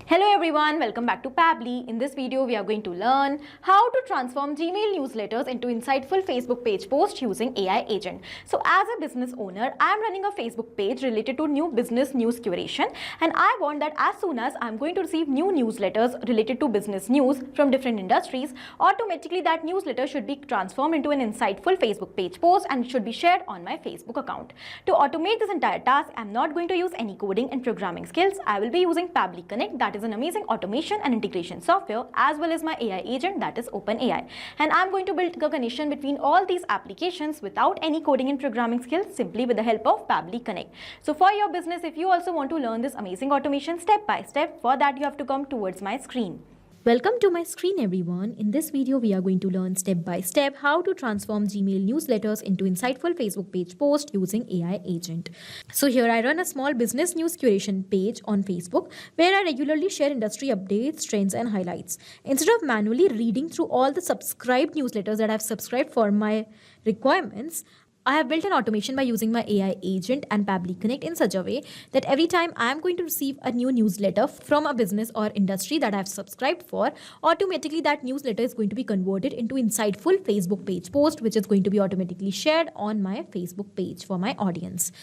Hello everyone, welcome back to Pabbly. In this video, we are going to learn how to transform Gmail newsletters into insightful Facebook page posts using AI agent. So as a business owner, I am running a Facebook page related to new business news curation, and I want that as soon as I am going to receive new newsletters related to business news from different industries, automatically that newsletter should be transformed into an insightful Facebook page post and it should be shared on my Facebook account. To automate this entire task, I am not going to use any coding and programming skills. I will be using Pabbly Connect, that is an amazing automation and integration software, as well as my AI agent, that is OpenAI. And I'm going to build a connection between all these applications without any coding and programming skills, simply with the help of Pabbly Connect. So for your business, if you also want to learn this amazing automation step by step, for that you have to come towards my screen. Welcome to my screen everyone. In this video, we are going to learn step by step how to transform Gmail newsletters into insightful Facebook page post using AI agent. So here I run a small business news curation page on Facebook where I regularly share industry updates, trends and highlights. Instead of manually reading through all the subscribed newsletters that I've subscribed for my requirements, I have built an automation by using my AI agent and Pabbly Connect in such a way that every time I am going to receive a new newsletter from a business or industry that I have subscribed for, automatically that newsletter is going to be converted into insightful Facebook page post, which is going to be automatically shared on my Facebook page for my audience.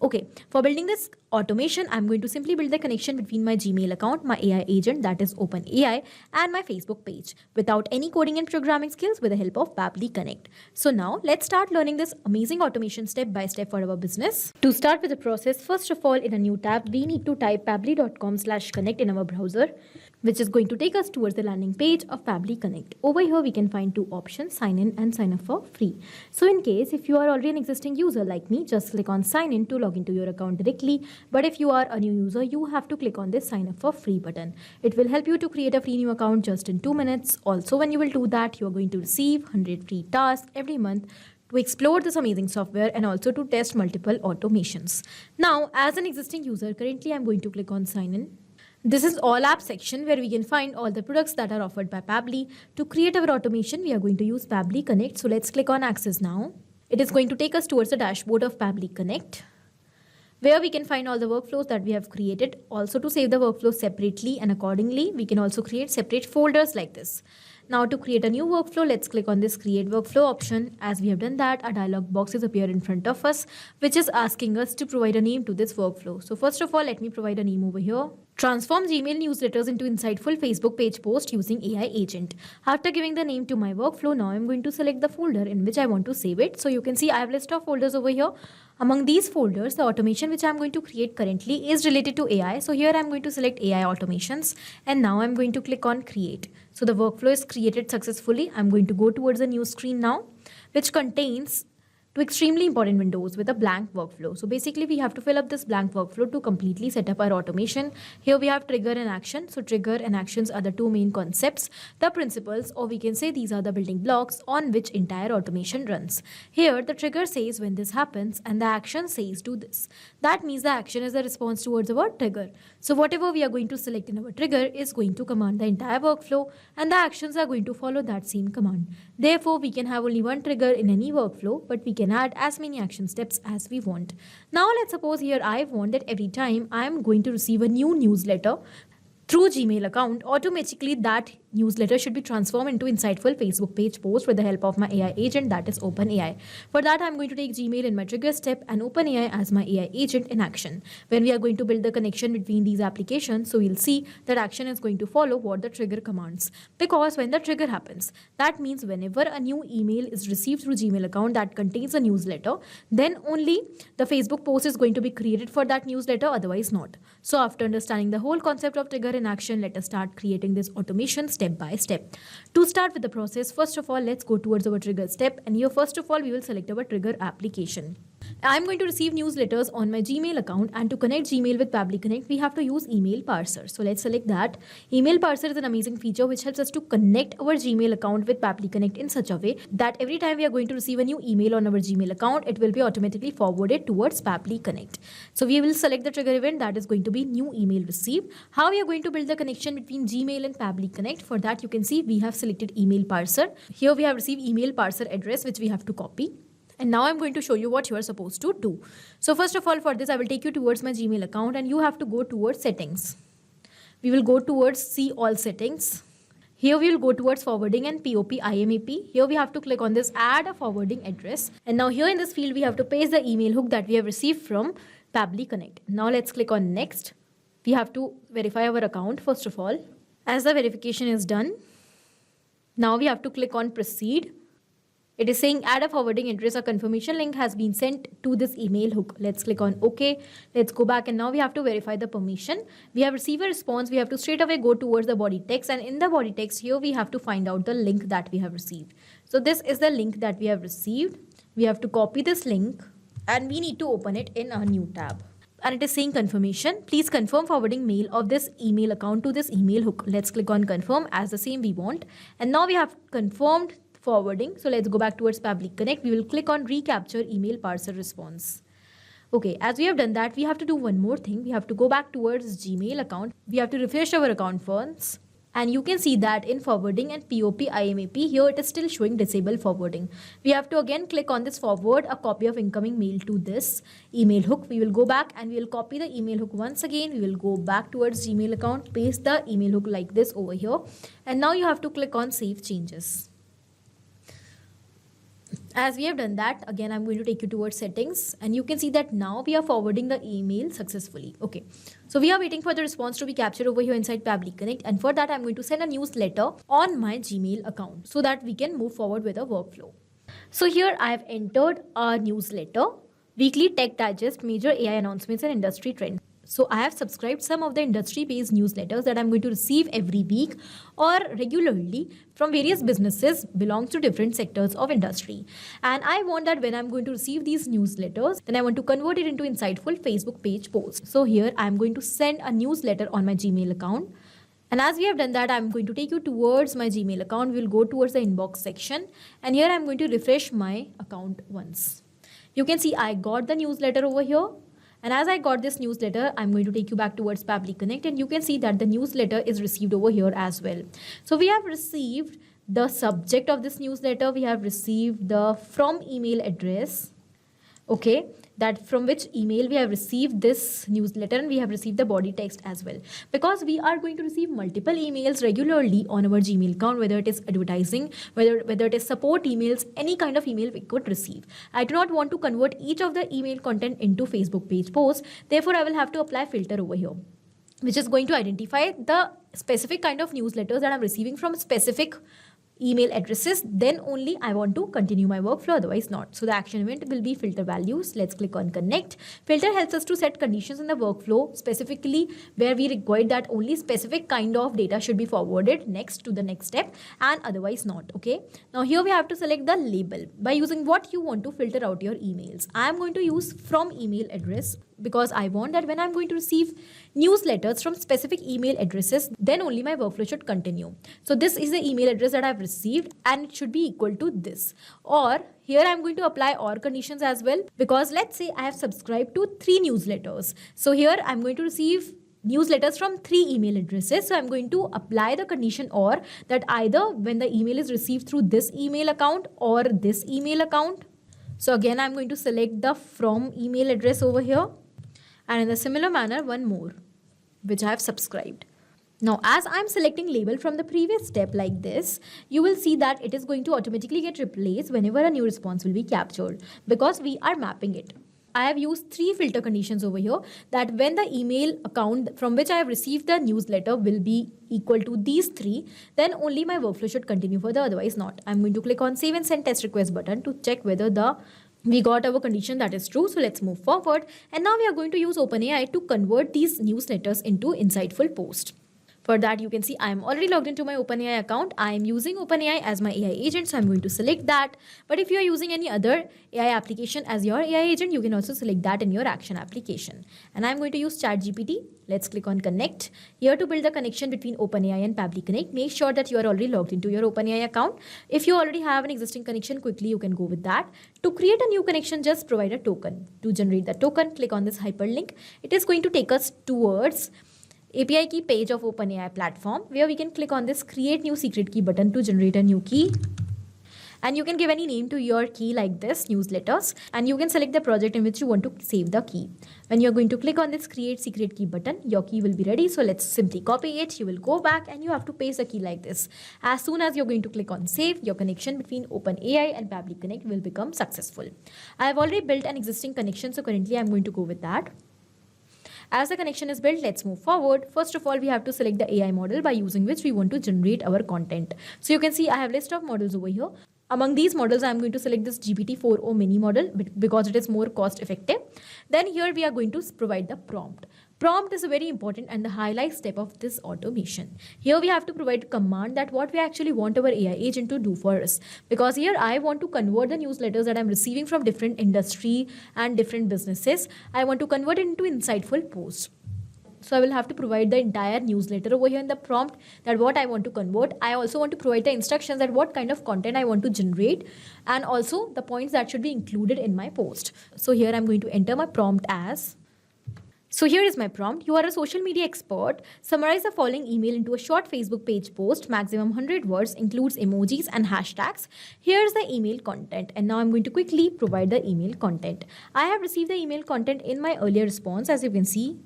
Okay, for building this automation, I'm going to simply build the connection between my Gmail account, my AI agent, that is OpenAI, and my Facebook page without any coding and programming skills with the help of Pabbly Connect. So now let's start learning this amazing automation step by step for our business. To start with the process, first of all, in a new tab, we need to type pabbly.com/connect in our browser, which is going to take us towards the landing page of Pabbly Connect. Over here, we can find two options, sign in and sign up for free. So in case if you are already an existing user like me, just click on sign in to log into your account directly. But if you are a new user, you have to click on this sign up for free button. It will help you to create a free new account just in 2 minutes. Also, when you will do that, you are going to receive 100 free tasks every month to explore this amazing software and also to test multiple automations. Now, as an existing user, currently I'm going to click on sign in. This is all app section where we can find all the products that are offered by Pabbly. To create our automation, we are going to use Pabbly Connect. So let's click on access now. It is going to take us towards the dashboard of Pabbly Connect, where we can find all the workflows that we have created. Also, to save the workflows separately and accordingly, we can also create separate folders like this. Now to create a new workflow, let's click on this create workflow option. As we have done that, a dialog box is appear in front of us, which is asking us to provide a name to this workflow. So first of all, let me provide a name over here. Transform Gmail newsletters into insightful Facebook page post using AI agent. After giving the name to my workflow, now I'm going to select the folder in which I want to save it. So you can see I have a list of folders over here. Among these folders, the automation which I'm going to create currently is related to AI. So here I'm going to select AI automations and now I'm going to click on create. So the workflow is created successfully. I'm going to go towards a new screen now, which contains two extremely important windows with a blank workflow. So basically we have to fill up this blank workflow to completely set up our automation. Here we have trigger and action. So trigger and actions are the two main concepts, the principles, or we can say these are the building blocks on which entire automation runs. Here the trigger says when this happens and the action says do this. That means the action is the response towards our trigger. So whatever we are going to select in our trigger is going to command the entire workflow and the actions are going to follow that same command. Therefore, we can have only one trigger in any workflow, but we can add as many action steps as we want. Now let's suppose here I want that every time I am going to receive a new newsletter through Gmail account, automatically that newsletter should be transformed into insightful Facebook page post with the help of my AI agent, that is OpenAI. For that, I'm going to take Gmail in my trigger step and OpenAI as my AI agent in action. When we are going to build the connection between these applications, so we'll see that action is going to follow what the trigger commands. Because when the trigger happens, that means whenever a new email is received through Gmail account that contains a newsletter, then only the Facebook post is going to be created for that newsletter, otherwise not. So after understanding the whole concept of trigger in action, let us start creating this automation step by step. To start with the process, first of all, let's go towards our trigger step, and here first of all we will select our trigger application. I'm going to receive newsletters on my Gmail account, and to connect Gmail with Pabbly Connect, we have to use email parser. So let's select that. Email parser is an amazing feature which helps us to connect our Gmail account with Pabbly Connect in such a way that every time we are going to receive a new email on our Gmail account, it will be automatically forwarded towards Pabbly Connect. So we will select the trigger event that is going to be new email received. How we are going to build the connection between Gmail and Pabbly Connect? For that, you can see we have selected email parser. Here we have received email parser address which we have to copy. And now I'm going to show you what you are supposed to do. So first of all, for this, I will take you towards my Gmail account and you have to go towards settings. We will go towards see all settings. Here we will go towards forwarding and POP IMAP. Here we have to click on this add a forwarding address. And now here in this field, we have to paste the email hook that we have received from Pabbly Connect. Now let's click on next. We have to verify our account first of all. As the verification is done, now we have to click on proceed. It is saying add a forwarding address. A confirmation link has been sent to this email hook. Let's click on OK. Let's go back and now we have to verify the permission. We have received a response. We have to straight away go towards the body text, and in the body text here we have to find out the link that we have received. So this is the link that we have received. We have to copy this link and we need to open it in a new tab. And it is saying confirmation. Please confirm forwarding mail of this email account to this email hook. Let's click on confirm as the same we want. And now we have confirmed forwarding. So let's go back towards Pabbly Connect. We will click on recapture email parser response. Okay, as we have done that, we have to do one more thing. We have to go back towards Gmail account. We have to refresh our account first. And you can see that in forwarding and POP IMAP, here it is still showing disable forwarding. We have to again click on this forward a copy of incoming mail to this email hook. We will go back and we will copy the email hook once again. We will go back towards Gmail account, paste the email hook like this over here. And now you have to click on save changes. As we have done that, again, I'm going to take you towards settings and you can see that now we are forwarding the email successfully. Okay, so we are waiting for the response to be captured over here inside Pabbly Connect, and for that I'm going to send a newsletter on my Gmail account so that we can move forward with a workflow. So here I have entered a newsletter, weekly tech digest, major AI announcements and industry trends. So I have subscribed some of the industry-based newsletters that I'm going to receive every week or regularly from various businesses belongs to different sectors of industry. And I want that when I'm going to receive these newsletters, then I want to convert it into insightful Facebook page posts. So here I'm going to send a newsletter on my Gmail account. And as we have done that, I'm going to take you towards my Gmail account. We'll go towards the inbox section. And here I'm going to refresh my account once. You can see I got the newsletter over here. And as I got this newsletter, I'm going to take you back towards Pabbly Connect, and you can see that the newsletter is received over here as well. So we have received the subject of this newsletter. We have received the from email address. Okay, that from which email we have received this newsletter, and we have received the body text as well. Because we are going to receive multiple emails regularly on our Gmail account, whether it is advertising, whether it is support emails, any kind of email we could receive. I do not want to convert each of the email content into Facebook page posts. Therefore, I will have to apply filter over here, which is going to identify the specific kind of newsletters that I'm receiving from specific email addresses. Then only I want to continue my workflow, otherwise not. So the action event will be filter values. Let's click on connect. Filter helps us to set conditions in the workflow, specifically where we require that only specific kind of data should be forwarded next to the next step and otherwise not. Okay, now here we have to select the label by using what you want to filter out your emails. I am going to use from email address because I want that when I'm going to receive newsletters from specific email addresses, then only my workflow should continue. So this is the email address that I've received and it should be equal to this. Or here I'm going to apply OR conditions as well, because let's say I have subscribed to 3 newsletters. So here I'm going to receive newsletters from 3 email addresses. So I'm going to apply the condition OR, that either when the email is received through this email account or this email account. So again, I'm going to select the from email address over here. And in a similar manner, one more, which I have subscribed. Now, as I'm selecting label from the previous step like this, you will see that it is going to automatically get replaced whenever a new response will be captured, because we are mapping it. I have used 3 filter conditions over here, that when the email account from which I have received the newsletter will be equal to these 3, then only my workflow should continue further, otherwise not. I'm going to click on save and send test request button to check whether we got our condition that is true. So let's move forward. And now we are going to use OpenAI to convert these newsletters into insightful posts. For that, you can see I am already logged into my OpenAI account. I am using OpenAI as my AI agent, so I'm going to select that. But if you are using any other AI application as your AI agent, you can also select that in your action application. And I'm going to use ChatGPT. Let's click on connect. Here to build the connection between OpenAI and Pabbly Connect, make sure that you are already logged into your OpenAI account. If you already have an existing connection, quickly you can go with that. To create a new connection, just provide a token. To generate the token, click on this hyperlink. It is going to take us towards API key page of OpenAI platform, where we can click on this create new secret key button to generate a new key. And you can give any name to your key like this, newsletters, and you can select the project in which you want to save the key. When you're going to click on this create secret key button, your key will be ready. So let's simply copy it. You will go back and you have to paste the key like this. As soon as you're going to click on save, your connection between OpenAI and Pabbly Connect will become successful. I have already built an existing connection, so currently I'm going to go with that. As the connection is built, let's move forward. First of all, we have to select the AI model by using which we want to generate our content. So you can see I have a list of models over here. Among these models, I'm going to select this GPT-4o mini model because it is more cost effective. Then here we are going to provide the prompt. Prompt is a very important and the highlight step of this automation. Here we have to provide a command that what we actually want our AI agent to do for us. Because here I want to convert the newsletters that I'm receiving from different industry and different businesses. I want to convert it into insightful posts. So I will have to provide the entire newsletter over here in the prompt that what I want to convert. I also want to provide the instructions that what kind of content I want to generate and also the points that should be included in my post. So here I'm going to enter my prompt as. So here is my prompt. You are a social media expert. Summarize the following email into a short Facebook page post, maximum 100 words, includes emojis and hashtags. Here's the email content. And now I'm going to quickly provide the email content. I have received the email content in my earlier response, as you can see.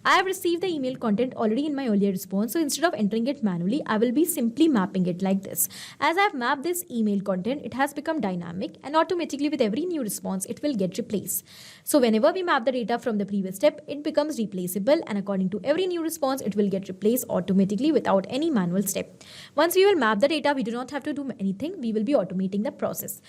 I have received the email content already in my earlier response. So instead of entering it manually, I will be simply mapping it like this. As I have mapped this email content, it has become dynamic and automatically with every new response, it will get replaced. So whenever we map the data from the previous step, it becomes replaceable and according to every new response, it will get replaced automatically without any manual step. Once we will map the data, we do not have to do anything. We will be automating the process.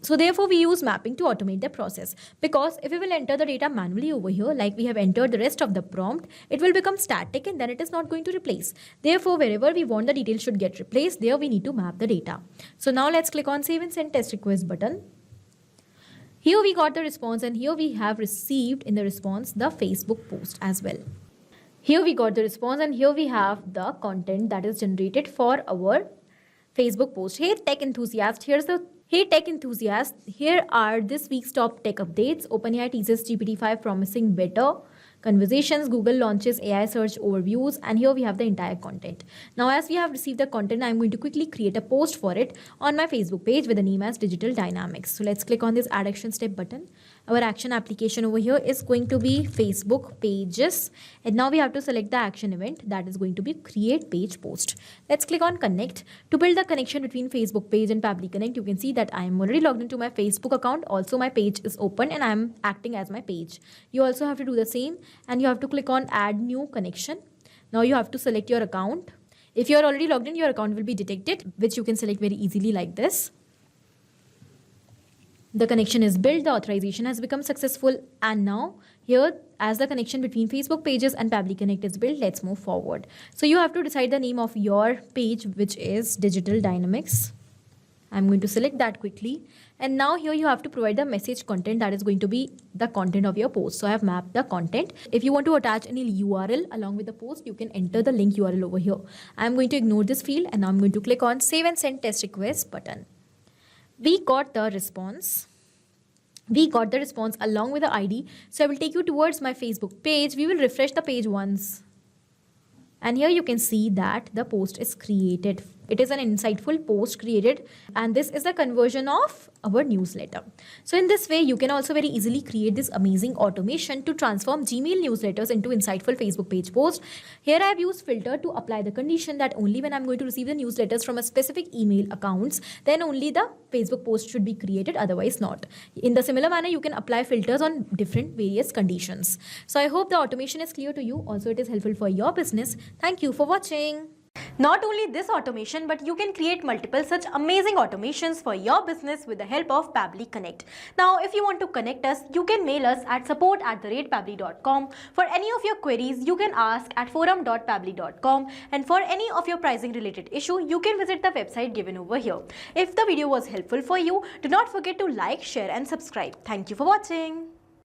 So therefore, we use mapping to automate the process because if we will enter the data manually over here, like we have entered the rest of the prompt, it will become static and then it is not going to replace. Therefore, wherever we want the details should get replaced, there we need to map the data. So now let's click on Save and Send Test Request button. Here we got the response and here we have received in the response the Facebook post as well. Here we got the response and here we have the content that is generated for our Facebook post. Hey tech enthusiast, Hey tech enthusiasts, here are this week's top tech updates. OpenAI teases GPT-5 promising better conversations. Google launches AI search overviews. And here we have the entire content. Now, as we have received the content, I'm going to quickly create a post for it on my Facebook page with the name as Digital Dynamics. So let's click on this Add Action Step button. Our action application over here is going to be Facebook pages. And now we have to select the action event that is going to be Create Page Post. Let's click on Connect. To build the connection between Facebook page and Pabbly Connect, you can see that I am already logged into my Facebook account. Also, my page is open and I am acting as my page. You also have to do the same and you have to click on Add New Connection. Now you have to select your account. If you are already logged in, your account will be detected, which you can select very easily like this. The connection is built, the authorization has become successful, and now here as the connection between Facebook pages and Pabbly Connect is built, let's move forward. So you have to decide the name of your page, which is Digital Dynamics. I'm going to select that quickly. And now here you have to provide the message content that is going to be the content of your post. So I have mapped the content. If you want to attach any URL along with the post, you can enter the link URL over here. I'm going to ignore this field and now I'm going to click on Save and Send Test Request button. We got the response. We got the response along with the ID. So I will take you towards my Facebook page. We will refresh the page once. And here you can see that the post is created. It is an insightful post created and this is the conversion of our newsletter. So in this way, you can also very easily create this amazing automation to transform Gmail newsletters into insightful Facebook page posts. Here I have used filter to apply the condition that only when I'm going to receive the newsletters from a specific email accounts, then only the Facebook post should be created, otherwise not. In the similar manner, you can apply filters on different various conditions. So I hope the automation is clear to you. Also, it is helpful for your business. Thank you for watching. Not only this automation, but you can create multiple such amazing automations for your business with the help of Pabbly Connect. Now, if you want to connect us, you can mail us at support@pabbly.com. For any of your queries, you can ask at forum.pabbly.com. And for any of your pricing related issue, you can visit the website given over here. If the video was helpful for you, do not forget to like, share and subscribe. Thank you for watching.